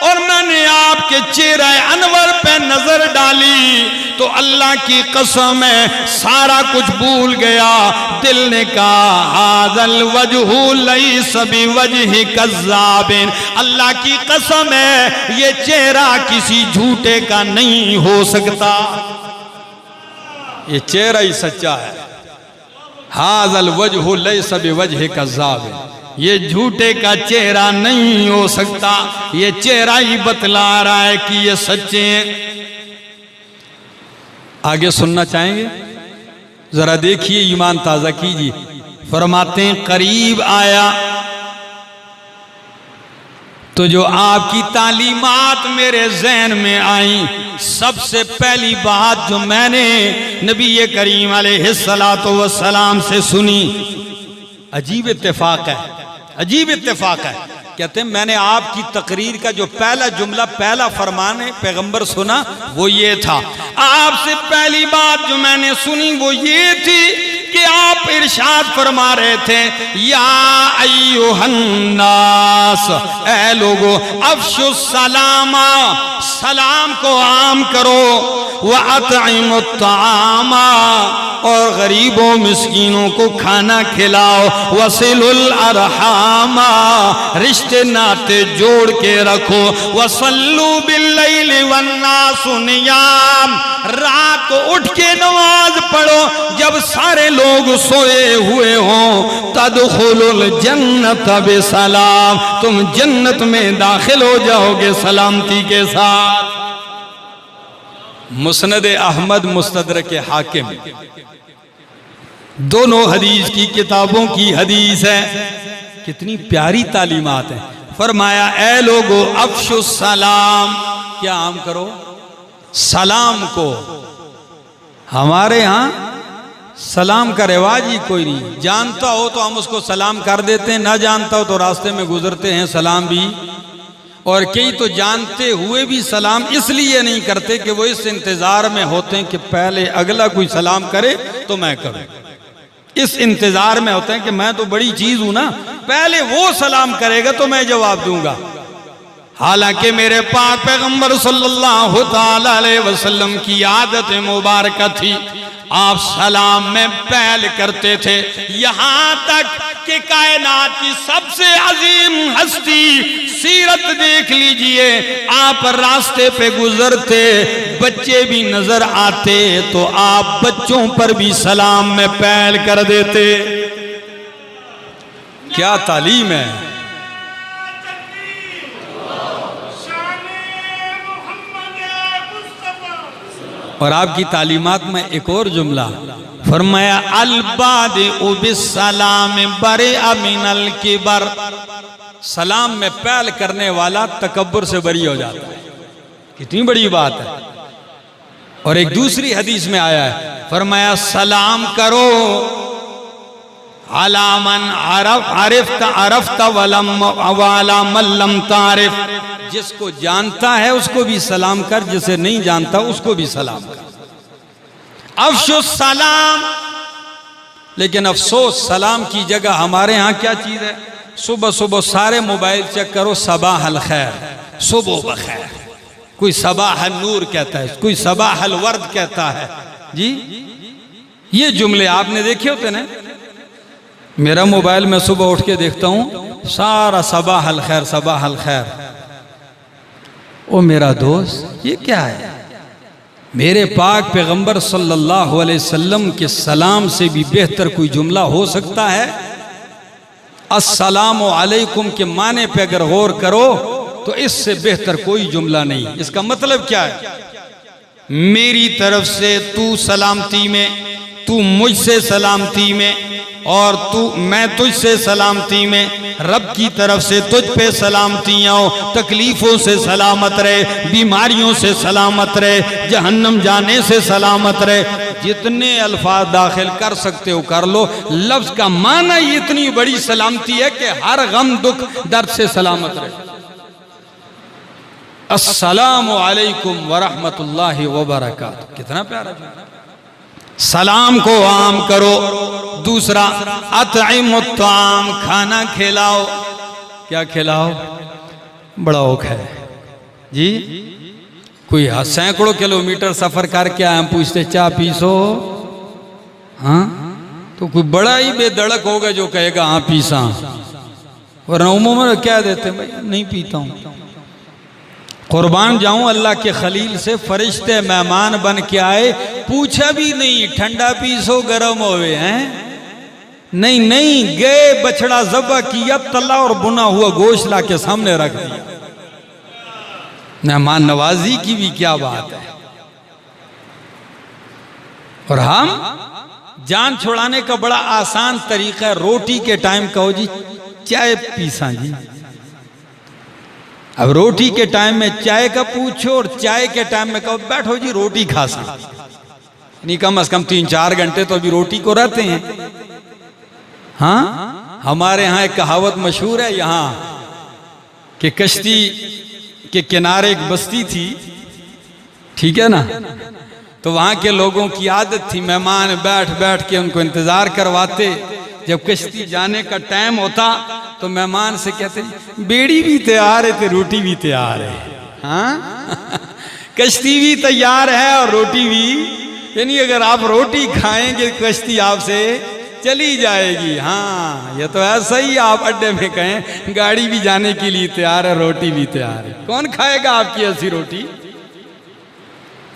और मैंने आपके चेहरे अनवर पे नजर डाली तो अल्लाह की कसम है सारा कुछ भूल गया। दिल ने कहा हाज़ल वजहु लैसा बिवजहि कज़्ज़ाबिन, अल्लाह की कसम है ये चेहरा किसी झूठे का नहीं हो सकता, ये चेहरा ही सच्चा है। हाज़ल वजहु लैसा बिवजहि कज़्ज़ाबिन, ये झूठे का चेहरा नहीं हो सकता, ये चेहरा ही बतला रहा है कि ये सच्चे हैं। आगे सुनना चाहेंगे? जरा देखिए, ईमान ताजा कीजिए। फरमाते हैं करीब आया तो जो आपकी तालीमात मेरे ज़हन में आई, सबसे पहली बात जो मैंने नबी करीम अलैहिस्सलातु वस्सलाम से सुनी, अजीब इत्तेफाक है, अजीब इत्तेफाक है। कहते हैं मैंने आपकी तकरीर का जो पहला जुमला, पहला फरमान पैगंबर सुना वो ये था। आपसे पहली बात जो मैंने सुनी वो ये थी कि आप इरशाद फरमा रहे थे या अय्युहन्नास, ऐ लोगो अफ़शु सलामा, सलाम को आम करो, व अतइमु तामा, और गरीबों मिस्कीनों को खाना खिलाओ, वसिलुल अरहामा, रिश्ते नाते जोड़ के रखो, वसल्लू बिल्लैलि वन्नासु नियाम, रात को उठ के नमाज पढ़ो जब सारे लोग सोए हुए हों, तदखुलुल जन्नत बिसलाम, तुम जन्नत में दाखिल हो जाओगे सलामती के साथ। मुस्नद अहमद, मुस्तदरक हाकिम, दोनों हदीस की किताबों की हदीस है। कितनी प्यारी तालीमात है। फरमाया ऐ लोगो अफ़शु सलाम, क्या आम करो सलाम को। हमारे यहाँ सलाम का रिवाज ही कोई नहीं, जानता हो तो हम उसको सलाम कर देते हैं, ना जानता हो तो रास्ते में गुजरते हैं सलाम भी, और कई तो जानते हुए भी सलाम इसलिए नहीं करते कि वो इस इंतजार में होते हैं कि पहले अगला कोई सलाम करे तो मैं करूं, इस इंतजार में होते हैं कि मैं तो बड़ी चीज हूं ना, पहले वो सलाम करेगा तो मैं जवाब दूंगा। हालांकि मेरे पाक पैगंबर सल्लल्लाहु ताला अलैहि वसल्लम की आदत मुबारक थी, आप सलाम में पहल करते थे। यहां तक कि कायनात की सबसे अजीम हस्ती सीरत देख लीजिए, आप रास्ते पे गुजरते, बच्चे भी नजर आते तो आप बच्चों पर भी सलाम में पहल कर देते। क्या तालीम है। और आपकी तालीमात में एक और जुमला फरमाया अल-बादिउ बिस्सलाम बरिअ मिनल किबर, सलाम में पहल करने वाला तकब्बुर से बरी हो जाता है। कितनी बड़ी बात है। और एक दूसरी हदीस में आया है, फरमाया सलाम करो अला मन अरफ्त वाला मन लम तारिफ, जिसको जानता है उसको भी सलाम कर, जिसे नहीं जानता उसको भी सलाम कर। अफ़शु सलाम, लेकिन अफसोस सलाम की जगह हमारे यहाँ क्या चीज है, सुबह सुबह सारे मोबाइल चेक करो, सबाह अल खैर, सुबह बखैर, कोई सबाह अल नूर कहता है, कोई सबाह अल वर्द कहता है। जी ये जुमले आपने देखे होते ना। मेरा मोबाइल में सुबह उठ के देखता हूँ सारा सबाह अल खैर, सबाह अल खैर। ओ मेरा दोस्त, ये क्या है। मेरे पाक पैगंबर सल्लल्लाहु अलैहि वसल्लम के सलाम से भी बेहतर कोई जुमला हो सकता है। अस्सलामु अलैकुम के माने पे अगर गौर करो तो इससे बेहतर कोई जुमला नहीं। इसका मतलब क्या है, मेरी तरफ से तू सलामती में, तू मुझसे सलामती में, और मैं तुझसे सलामती में, रब की तरफ से तुझ पे सलामतियाँ हो, तकलीफों से सलामत रहे, बीमारियों से सलामत रहे, जहन्नम जाने से सलामत रहे। जितने अल्फाज दाखिल कर सकते हो कर लो। लफ्ज का माना इतनी बड़ी सलामती है कि हर गम दुख दर्द से सलामत रहे। अस्सलामु अलैकुम वरहमतुल्लाहि वबरकातुहू, कितना प्यारा। सलाम को आम करो। दूसरा अतइमु ताम, खाना खिलाओ। क्या खिलाओ, बड़ा औख है। जी कोई सैकड़ों किलोमीटर सफर करके आए, हम पूछते चाय पीसो, हाँ तो कोई बड़ा ही बेधड़क होगा जो कहेगा हाँ पीसा, वरना उम्र क्या देते भाई नहीं पीता हूँ। कुर्बान जाऊं अल्लाह के खलील से फरिश्ते मेहमान बन के आए, पूछा भी नहीं ठंडा पीसो गरम होवे हैं, नहीं नहीं गए बछड़ा ज़बह किया, तला और बुना हुआ गोश्त ला के सामने रख दिया। मेहमान नवाजी की भी क्या बात है। और हम जान छुड़ाने का बड़ा आसान तरीका है, रोटी के टाइम कहो जी चाय पीसा जी। अब रोटी के टाइम में चाय का पूछो और चाय के टाइम में कहो बैठो जी रोटी खा सा, नहीं कम से कम 3-4 घंटे तो अभी रोटी को रहते हैं। हाँ हमारे यहाँ एक कहावत मशहूर है यहाँ कि कश्ती के किनारे एक बस्ती थी, ठीक है ना, तो वहाँ के लोगों की आदत थी मेहमान बैठ बैठ के उनको इंतजार करवाते, जब कश्ती जाने का टाइम होता तो मेहमान से कहते बेड़ी भी तैयार है तो रोटी भी तैयार है, हाँ कश्ती भी तैयार है और रोटी भी, यानी अगर आप रोटी खाएंगे कश्ती आपसे चली जाएगी। हाँ ये तो ऐसा ही आप अड्डे में कहें गाड़ी भी जाने के लिए तैयार है रोटी भी तैयार है, कौन खाएगा आपकी ऐसी रोटी।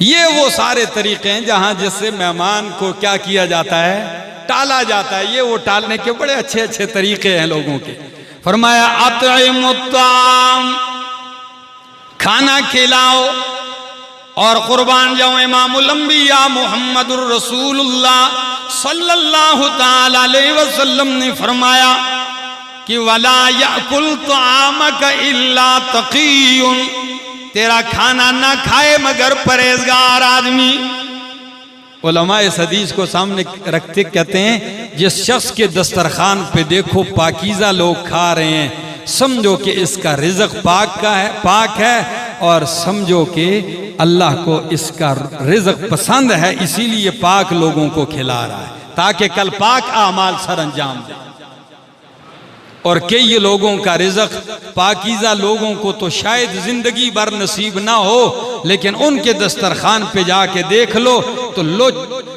ये वो सारे तरीके हैं जहां जिससे मेहमान को क्या किया जाता है, टाला जाता है। ये वो टालने के बड़े अच्छे अच्छे तरीके हैं लोगों के। फरमाया अतइमुत्ताम, खाना खिलाओ और कुर्बान जाओ। इमामुल अंबिया मुहम्मदुर रसूलुल्लाह सल्लल्लाहु ताला अलैहि वसल्लम ने फरमाया कि वला याकुल तआमक इल्ला तक़ियुन, तेरा खाना ना खाए मगर परहेजगार आदमी। उलमा इस हदीस को सामने रखते कहते हैं जिस शख्स के दस्तरखान पे देखो पाकीज़ा लोग खा रहे हैं, समझो कि इसका रिज़्क़ पाक है और समझो कि अल्लाह को इसका रिज़्क़ पसंद है, इसीलिए पाक लोगों को खिला रहा है ताकि कल पाक आमाल सर अंजाम दे। और कई लोगों का रिज़्क़ पाकीज़ा लोगों को तो शायद जिंदगी भर नसीब ना हो, लेकिन उनके दस्तरखान पे जाके देख लो तो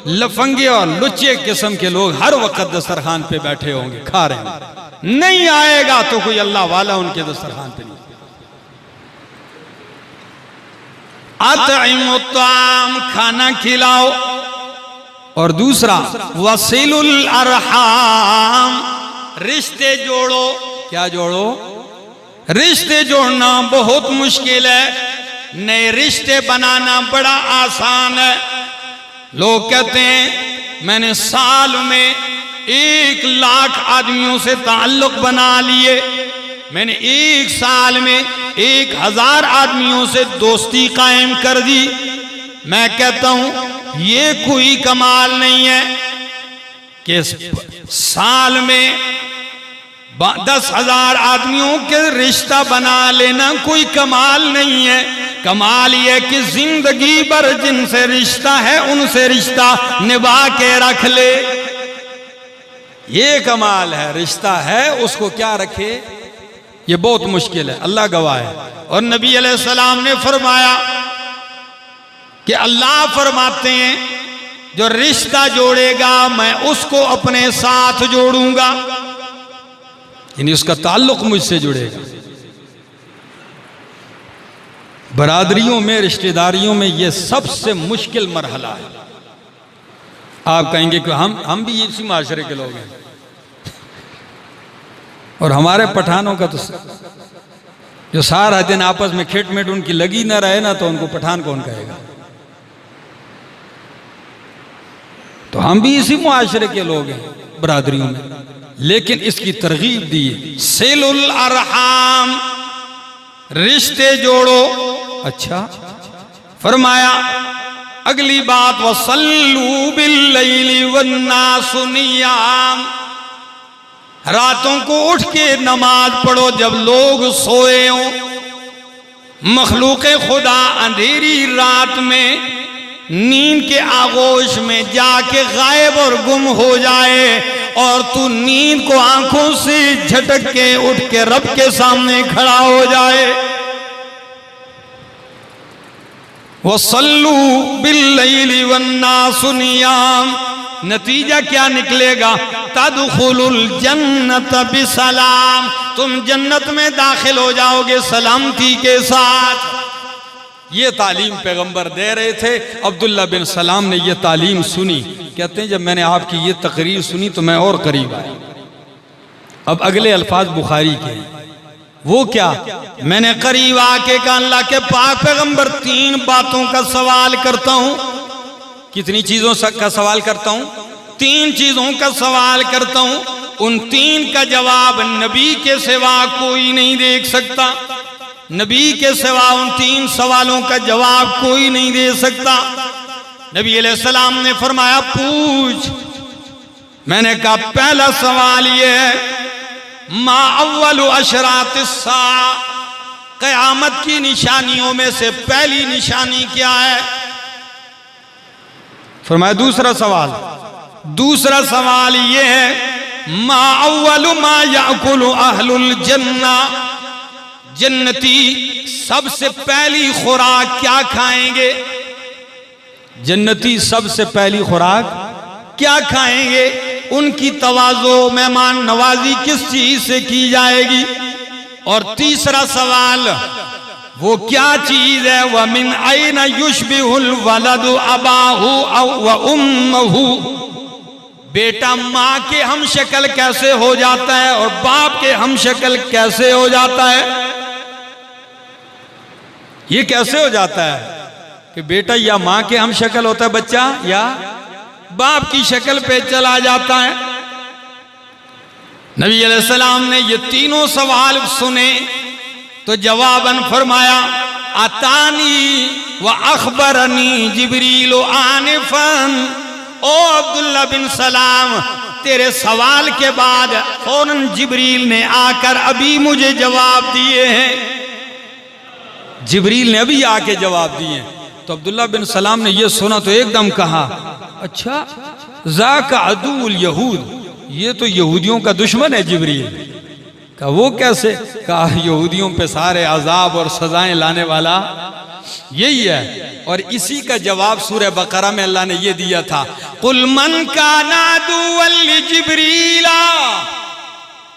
लफंगे और लुच्चे किस्म के लोग हर वक्त दस्तरखान पे बैठे होंगे खा रहे हैं। नहीं आएगा तो कोई अल्लाह वाला उनके दस्तरखान पे नहीं। अतइमुत्ताम, खाना खिलाओ। और दूसरा वसीलुल अरहाम, रिश्ते जोड़ो। क्या जोड़ो? रिश्ते जोड़ना बहुत मुश्किल है, नए रिश्ते बनाना बड़ा आसान है। लोग कहते हैं मैंने साल में 1 लाख आदमियों से ताल्लुक बना लिए, मैंने 1 साल में 1000 आदमियों से दोस्ती कायम कर दी। मैं कहता हूं ये कोई कमाल नहीं है कि साल में 10,000 आदमियों के रिश्ता बना लेना कोई कमाल नहीं है। कमाल यह कि जिंदगी भर जिनसे रिश्ता है उनसे रिश्ता निभा के रख ले, ये कमाल है। रिश्ता है उसको क्या रखे, ये बहुत मुश्किल है, अल्लाह गवाह है। और नबी अलैहिस्सलाम ने फरमाया कि अल्लाह फरमाते हैं जो रिश्ता जोड़ेगा मैं उसको अपने साथ जोड़ूंगा, यानी उसका ताल्लुक मुझसे जुड़ेगा। बरादरियों में, रिश्तेदारियों में यह सबसे मुश्किल मरहला है। आप कहेंगे कि हम भी इसी माशरे के लोग हैं, और हमारे पठानों का तो जो सारा दिन आपस में खिटमिट उनकी लगी ना रहे ना, तो उनको पठान कौन कहेगा। तो हम भी इसी मुआशरे के लोग हैं बरादरियों में, लेकिन इसकी तरगीब दी सिलुल अरहाम, रिश्ते जोड़ो। अच्छा फरमाया अगली बात वसल्लू बिल्लैली वन्नासु नियाम, रातों को उठ के नमाज पढ़ो जब लोग सोए हों। मखलूक़े खुदा अंधेरी रात में नींद के आगोश में जाके गायब और गुम हो जाए, और तू नींद को आंखों से झटक के उठ के रब के सामने खड़ा हो जाए। वसल्लू बिल्लैलि वन्नासु नियाम। नतीजा क्या निकलेगा? तदखुलुल जन्नत बिसलाम, तुम जन्नत में दाखिल हो जाओगे सलामती के साथ। ये तालीम पैगंबर दे रहे थे। अब्दुल्ला बिन सलाम ने ये तालीम सुनी। कहते हैं जब मैंने आपकी ये तकरीर सुनी तो मैं और करीब आया। अब अगले अल्फाज बुखारी के, वो क्या? मैंने करीब आके कहा अल्लाह के पाक पैगंबर 3 बातों का सवाल करता हूं। कितनी चीजों का सवाल करता हूं? 3 चीजों का सवाल करता हूं। उन 3 का जवाब नबी के सिवा कोई नहीं दे सकता। नबी के सिवा उन 3 सवालों का जवाब कोई नहीं दे सकता। नबी अलैहिस्सलाम ने फरमाया पूछ। मैंने कहा पहला सवाल ये है, मा अव्वलु अशरातिस साआ, क़यामत की निशानियों में से पहली निशानी क्या है? फरमाया दूसरा सवाल ये है, मा अव्वलु मा याकुलु अहलुल जन्ना, जन्नती सबसे पहली खुराक क्या खाएंगे? जन्नती सबसे पहली खुराक क्या खाएंगे? उनकी तवाज़ो मेहमान नवाजी किस चीज से की जाएगी? और तीसरा सवाल, वो क्या चीज है? व मिन ऐन युशबिहुल वलदु अबाहु व उम्महु, बेटा माँ के हम शक्ल कैसे हो जाता है और बाप के हम शक्ल कैसे हो जाता है? ये कैसे हो जाता है कि बेटा या माँ के हम शक्ल होता है बच्चा, या बाप की शक्ल पे चला जाता है? नबी अलैहिस्सलाम ने ये तीनों सवाल सुने तो जवाबन फरमाया, अतानी व अखबरनी जिब्रील आनिफन। ओ अब्दुल्ला बिन सलाम, तेरे सवाल के बाद फौरन जिब्रील ने आकर अभी मुझे जवाब दिए हैं। जिब्रील ने अभी आके जवाब दिए। तो अब्दुल्ला बिन सलाम ने यह सुना तो एकदम कहा, अच्छा ज़ाका अदुल यहूद, ये तो यहूदियों का दुश्मन है जिब्रील। कहा वो कैसे? कहा यहूदियों पे सारे अजाब और सजाएं लाने वाला यही है। और इसी का जवाब सूरह बकरा में अल्लाह ने ये दिया था, कुल मन काना अदुव्वल जिब्रीला,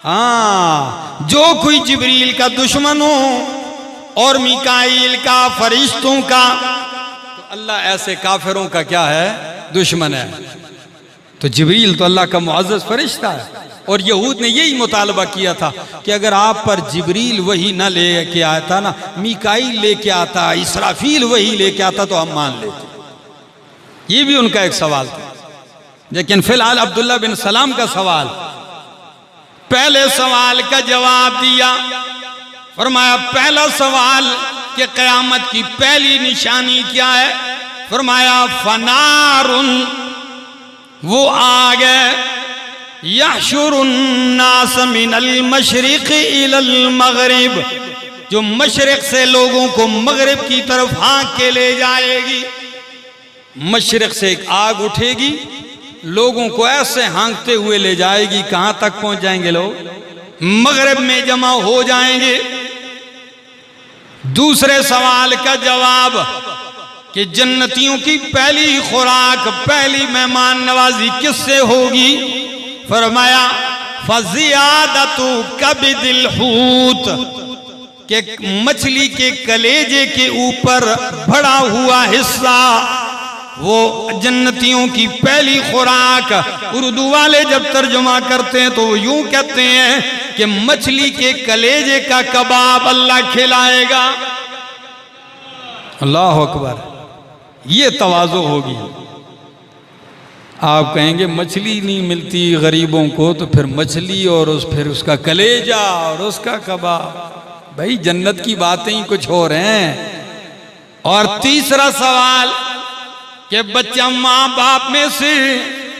हाँ जो कोई जिब्रील का दुश्मन हो और मिकाईल का, फरिश्तों का, तो अल्लाह ऐसे काफिरों का क्या है? दुश्मन है। तो जिब्रील तो अल्लाह का मुअज़्ज़ज़ फरिश्ता है। और यहूद ने यही मुतालबा किया था कि अगर आप पर जिब्रील वही ना लेके आता ना, मिकाईल लेके आता, इसराफील वही लेके आता तो हम मान लेते। ये भी उनका एक सवाल था। लेकिन फिलहाल अब्दुल्ला बिन सलाम का सवाल, पहले सवाल का जवाब दिया। फरमाया पहला सवाल कि क़यामत की पहली निशानी क्या है? फरमाया फनारुन, वो आग है, यहशुरुन नास मिनल मशरिक़ इलल मग़रिब, जो मशरिक़ से लोगों को मग़रिब की तरफ हाँक के ले जाएगी। मशरिक़ से एक आग उठेगी, लोगों को ऐसे हाँकते हुए ले जाएगी। कहाँ तक पहुँच जाएंगे लोग? मग़रिब में जमा हो जाएंगे। दूसरे सवाल का जवाब कि जन्नतियों की पहली खुराक, पहली मेहमान नवाजी किससे होगी? फरमाया फज़ियादतु कबिदिल हूत, के मछली के कलेजे के ऊपर बढ़ा हुआ हिस्सा, वो जन्नतियों की पहली खुराक। उर्दू वाले जब तर्जुमा करते हैं तो वो यूं कहते हैं कि मछली के कलेजे का कबाब अल्लाह खिलाएगा। अल्लाह अकबर, ये तवाज़ो होगी। आप कहेंगे मछली नहीं मिलती गरीबों को, तो फिर मछली और फिर उसका कलेजा और उसका कबाब। भाई जन्नत की बातें ही कुछ और हैं। और तीसरा सवाल कि बच्चा माँ बाप में से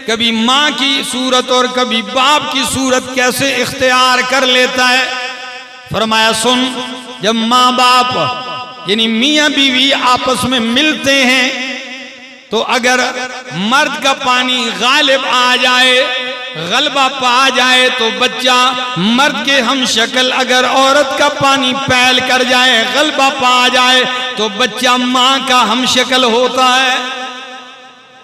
कभी माँ की सूरत और कभी बाप की सूरत कैसे इख्तियार कर लेता है? फरमाया सुन, जब माँ बाप यानी मियाँ बीवी आपस में मिलते हैं तो अगर मर्द का पानी गालिब आ जाए गलबा पा जाए तो बच्चा मर्द के हम शक्ल, अगर औरत का पानी पैल कर जाए, गलबा पा जाए तो बच्चा मां का हम शक्ल होता है।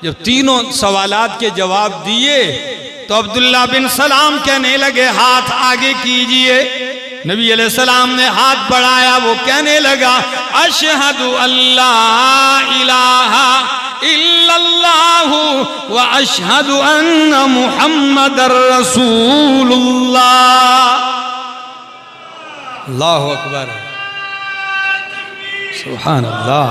जब तीनों सवालात के जवाब दिए तो अब्दुल्ला बिन सलाम कहने लगे हाथ आगे कीजिए। नबी अलैहिस्सलाम ने हाथ बढ़ाया, वो कहने लगा अशहदु अल्ला इलाहा इल्लल्लाहु व अशहदु अन्ना मुहम्मदर रसूलुल्लाह। अल्लाहु अकबर, सुभान अल्लाह।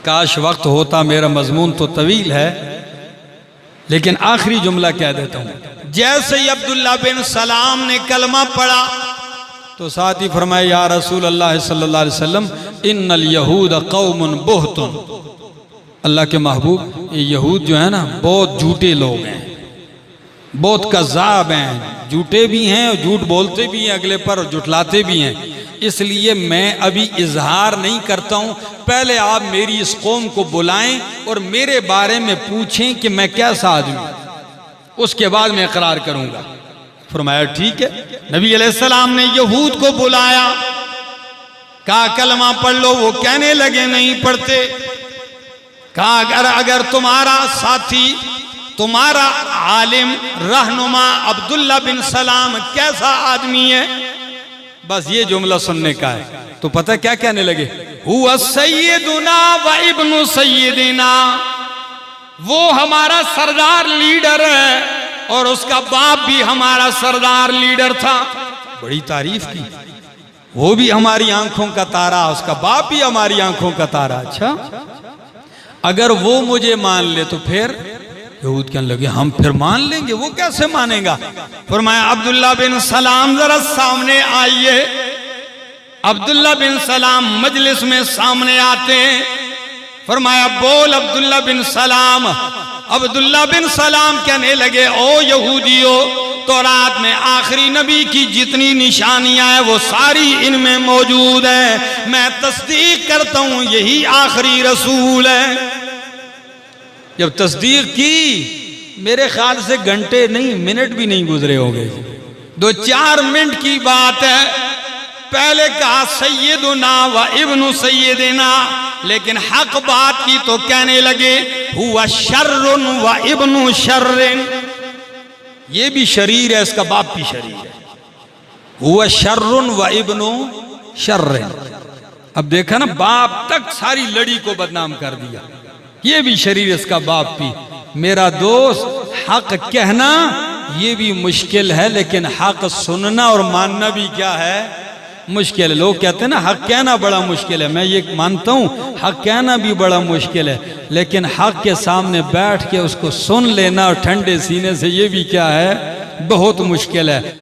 काश वक्त होता, मेरा मजमून तो तवील है, लेकिन आखिरी जुमला कह देता हूं। जैसे ही अब्दुल्ला बिन सलाम ने कलमा पढ़ा तो साथ ही फरमाया या रसूल अल्लाह सल्लल्लाहु अलैहि वसल्लम इन्नल यहूद कौमुन बुहतुन। अल्लाह के महबूब, ये यहूद जो है ना बहुत झूठे लोग हैं, बहुत कज़्ज़ाब हैं, झूठे भी हैं और झूठ बोलते भी हैं अगले पर और जुटलाते भी हैं। इसलिए मैं अभी इजहार नहीं करता हूं, पहले आप मेरी इस कौम को बुलाएं और मेरे बारे में पूछें कि मैं कैसा आदमी, उसके बाद मैं इकरार करूंगा। फरमाया ठीक है। नबी अलैहिस्सलाम ने यहूद को बुलाया, कहा कलमा पढ़ लो। वो कहने लगे नहीं पढ़ते। कहा अगर तुम्हारा साथी, तुम्हारा आलिम रहनुमा अब्दुल्ला बिन सलाम कैसा आदमी है, बस ये जुमला सुनने का है। तो पता क्या कहने लगे, हुआ सैयदुना व इब्नु सैयदिना, वो हमारा सरदार लीडर है और उसका बाप भी हमारा सरदार लीडर था। बड़ी तारीफ की, वो भी हमारी आंखों का तारा, उसका बाप भी हमारी आंखों का तारा। अच्छा, अगर वो मुझे मान ले तो फिर यहूद कहने लगे हम फिर मान लेंगे। वो कैसे मानेगा? फरमाया अब्दुल्ला बिन सलाम जरा सामने आइए। अब्दुल्ला बिन सलाम मजलिस में सामने आते हैं। फरमाया बोल अब्दुल्ला बिन सलाम। अब्दुल्ला बिन सलाम कहने लगे ओ यहूदियों, तौरात में आखिरी नबी की जितनी निशानियां हैं वो सारी इनमें मौजूद है। मैं तस्दीक करता हूं यही आखिरी रसूल है। जब तस्दीक की, मेरे ख्याल से घंटे नहीं मिनट भी नहीं गुजरे होंगे, 2-4 मिनट की बात है। पहले कहा सैयदुना व इब्नु सैयदिना, लेकिन हक बात की तो कहने लगे हुआ शर्रुन व इब्नु शर्रिन। ये भी शरीर है, इसका बाप भी शरीर है। हुआ शर्रुन व इब्नु शर्रिन। अब देखा ना, बाप तक सारी लड़ी को बदनाम कर दिया। ये भी शरीर, इसका बाप भी। मेरा दोस्त, हक कहना ये भी मुश्किल है, लेकिन हक सुनना और मानना भी क्या है, मुश्किल है। लोग कहते हैं ना हक कहना बड़ा मुश्किल है, मैं ये मानता हूँ हक कहना भी बड़ा मुश्किल है, लेकिन हक के सामने बैठ के उसको सुन लेना और ठंडे सीने से, ये भी क्या है, बहुत मुश्किल है।